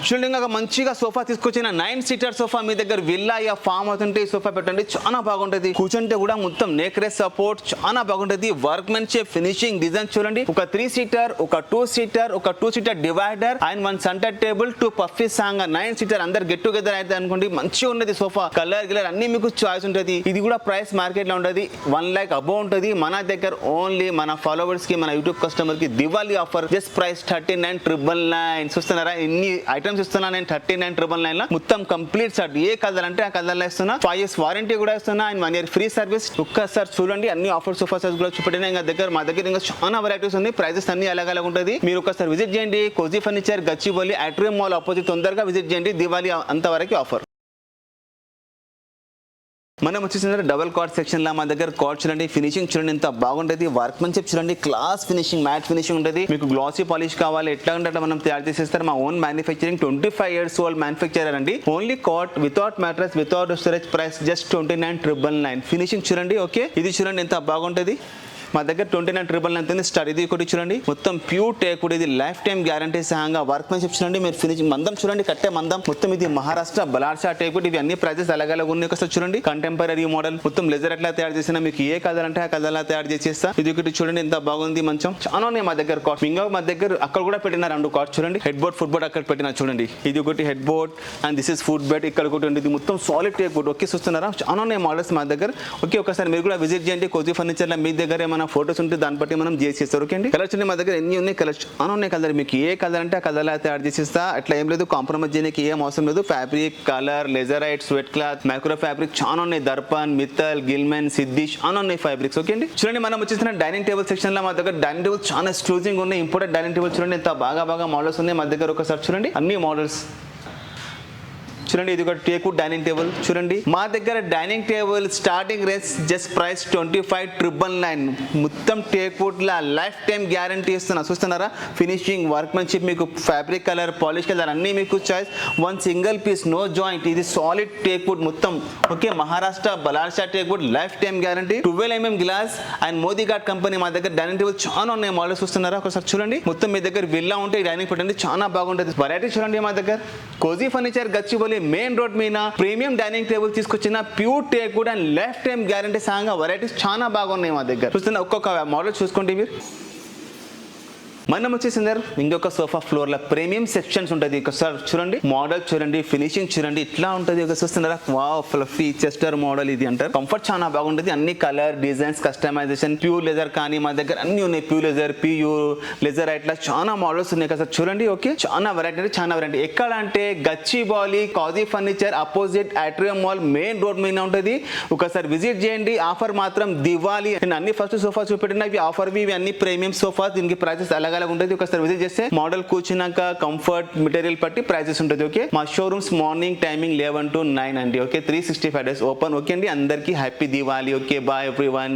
చూడండి ఇంకా మంచిగా సోఫా తీసుకొచ్చిన 9 సీటర్ సోఫా మీ దగ్గర విల్లా యా ఫామ్ హౌస్ ఉంటే ఈ సోఫా పెట్టండి, చాలా బాగుంటది. కూర్చుంటే కూడా మొత్తం నెక్ రెస్ట్ సపోర్ట్ చాలా బాగుంటది. వర్క్ మెన్షిప్ ఫినిషింగ్ డిజైన్ చూడండి. ఒక 3 సీటర్, ఒక 2 సీటర్, ఒక 2 seater divider and 1 centre table, 2 puffy song 9 seater అందరు గెట్ టుగెదర్ అయితే అనుకోండి. మంచిగా ఉన్నది సోఫా. కలర్ గిలర్ అన్ని మీకు చాయిస్ ఉంటది. ఇది కూడా ప్రైస్ మార్కెట్ లో ఉంటది 1 lakh అబౌవ్ ఉంటది. మన దగ్గర ఓన్లీ మన ఫాలోవర్స్ కి, మన యూట్యూబ్ కస్టమర్ కి దివాళీ ఆఫర్ జస్ట్ ప్రైస్ 39,999. చూస్తున్నారా ఇన్ని ఐటమ్స్ ఇస్తున్నా నేను 39,999 లో మొత్తం కంప్లీట్ సెట్. ఏ కలర్ అంటే ఆ కలర్ లో ఇస్తున్నా. 5 years వారంటీ కూడా ఇస్తున్నా అండ్ 1 year ఫ్రీ సర్వీస్. ఒక్కసారి చూడండి అన్ని ఆఫర్ సోఫా సెట్స్ కూడా చూపెట్టిన. మా దగ్గర ఇంకా చాలా వెరైటీస్ ఉంది. ప్రైజెస్ అన్ని అలాగ ఉంటుంది. మీరు ఒకసారి విజిట్ చేయండి. Cozy furniture Gachibowli Atrium mall opposite. తొందరగా విజిట్ చేయండి. దివాళీ అంతవరకు ఆఫర్. మనం వచ్చేసిన డబుల్ కార్డ్ సెక్షన్ లో మా దగ్గర కార్డ్ చూడండి. ఫినిషింగ్ చూడండి ఎంత బాగుంటుంది. వర్క్ మెన్షిప్ చూడండి. క్లాస్ ఫినిషింగ్, మ్యాట్ ఫినిషింగ్ ఉంటుంది. మీకు గ్లాసీ పాలిష్ కావాలి ఎట్లా ఉంటే మనం తయారు చేసేస్తారు. మా own manufacturing 25 years old manufacturer అండి. Only cot without mattress, without storage. Price just 29,999. Finishing చూడండి. ఓకే ఇది చూడండి ఎంత బాగుంటుంది. మా దగ్గర 29,999 స్టార్. ఇది ఒకటి చూడండి మొత్తం ప్యూర్ టేక్ కూడా. ఇది లైఫ్ టైం గ్యారంటీ సహంగా వర్క్ మెన్షిప్ చూడండి. మీరు ఫినిషింగ్ మందం చూడండి, కట్టే మందం మొత్తం. ఇది మహారాష్ట్ర బలార్షా టేక్. ఇవి అన్ని ప్రైజెస్ అలాగ ఉన్నాయి. ఒకసారి చూడండి. కంటెంపరీ మోడల్ మొత్తం లెజర్ ఎట్లా తయారు చేసినా మీకు ఏ కలర్ అంటే ఆ కలర్ తయారు చేసేస్తా. ఇది ఒకటి చూడండి ఎంత బాగుంది. మంచం చాలా ఉన్నాయి మా దగ్గర. కార్డ్ ఇంకా మా దగ్గర అక్కడ కూడా పెట్టిన 2 కార్డ్ చూడండి. హెడ్ బోర్డ్, ఫుట్ బోర్డ్ అక్కడ పెట్టిన చూడండి. ఇది ఒకటి head board and this is foot bed. ఇక్కడ ఒకటి ఉంది. ఇది మొత్తం సాలిడ్ టేక్ బోర్డ్. ఓకే చూస్తున్నారా చాలా ఉన్నాయి మోడల్స్ మా దగ్గర. ఓకే ఒకసారి మీరు కూడా విజిట్ చేయండి. కోజీ ఫర్నిచర్ లో మీ దగ్గర ఏమైనా ఫోటోస్ ఉంటే దాన్ని బట్టి మనం చేసేస్తారు. ఓకే అండి. కలర్స్ మా దగ్గర ఎన్ని ఉన్నాయి. కలర్స్ చాలా ఉన్నాయి. కలర్ మీకు ఏ కలర్ అంటే ఆ కలర్ తయారు చేసేస్తా. అట్లా ఏం లేదు, కాంప్రమైజ్ చేయడానికి ఏం అవసరం లేదు. Fabric, colour, leatherite, sweat cloth, micro fabric చాలా ఉన్నాయి. దర్పన్, మిత్తల్, గిల్మెన్, సిద్దిష్ చాలా ఉన్నాయి ఫ్యాబ్రిక్స్. ఓకే అండి. చూడండి మనం వచ్చేసిన డైనింగ్ టేబుల్ సెక్షన్ లో మా దగ్గర డైనింగ్ టేబుల్ చాలా ఎక్స్క్లూజివ్ ఉన్నాయి. ఇంపోర్టెడ్ డైనింగ్ టేబుల్ చూడండి ఎంత బాగా మోడల్స్ ఉన్నాయి మా దగ్గర. ఒకసారి చూడండి అన్ని మోడల్స్ చూడండి. ఇది ఒక టేక్వుడ్ డైనింగ్ టేబుల్ చూడండి. మా దగ్గర dining table starting range just price 25,999. మొత్తం టేక్వుడ్ లా లైఫ్ టైం గ్యారంటీ ఇస్తున్నా. చూస్తున్నారా ఫినిషింగ్, వర్క్ మెన్షిప్, మీకు ఫ్యాబ్రిక్ కలర్, పాలిష్ కలర్ అన్ని మీకు choice. 1 single piece, no joint. ఇది సాలిడ్ టేక్వుడ్ మొత్తం. Okay Maharashtra Ballarshah teakwood life time guarantee. 12 mm glass and Modi guard company. మా దగ్గర డైనింగ్ టేబుల్ చాలా ఉన్నాయి మోడల్స్. చూస్తున్నారా ఒకసారి చూడండి. మొత్తం మీ దగ్గర విల్లా ఉంటే డైనింగ్ పెట్టండి చాలా బాగుంటుంది. వెరైటీ చూడండి మా దగ్గర. Cozy furniture Gachibowli main road మీద ప్రీమియం డైనింగ్ టేబుల్ తీసుకొచ్చిన pure teak wood and life time guarantee సాంగా వెరైటీస్ చాలా బాగున్నాయి మా దగ్గర. చూస్తున్న ఒక్కొక్క మోడల్ చూసుకోండి మీరు. మనం వచ్చేసింది ఇంకొక సోఫా ఫ్లోర్ లో ప్రీమియం సెక్షన్స్ ఉంటుంది. ఒకసారి చూడండి మోడల్ చూడండి, ఫినిషింగ్ చూడండి ఇట్లా ఉంటుంది. ఒక చూస్తున్నారా వావ్ ఫ్లఫీ చెస్టర్ మోడల్. ఇది అంటారు కంఫర్ట్ చాలా బాగుంటుంది. అన్ని colour designs, customisation, pure leather కానీ మా దగ్గర అన్ని ఉన్నాయి. ప్యూర్ లెదర్, ప్యూర్ లెదర్ ఇట్లా చాలా మోడల్స్ ఉన్నాయి కదా చూడండి. ఓకే చాలా వెరైటీ. ఎక్కడ అంటే Gachibowli Cozy furniture opposite Atrium mall main road మీద ఉంటుంది. ఒకసారి విజిట్ చేయండి. ఆఫర్ మాత్రం దివాళీ. నేను అన్ని ఫస్ట్ సోఫా చూపెట్టిన ఇవి ఆఫర్. ఇవి అన్ని ప్రీమియం సోఫా. దీనికి ప్రైసెస్ అలాగే ఉంటుంది. ఒకసారి విజిట్ చేస్తే మోడల్ కూర్చున్నాక కంఫర్ట్ మెటీరియల్ పట్టి ప్రైసెస్ ఉంటుంది. ఓకే మా షోరూమ్స్ మార్నింగ్ టైమింగ్ 11 to 9 అండి. Okay 365 days open. ఓకే అండి. అందరికీ happy Diwali. Okay bye everyone.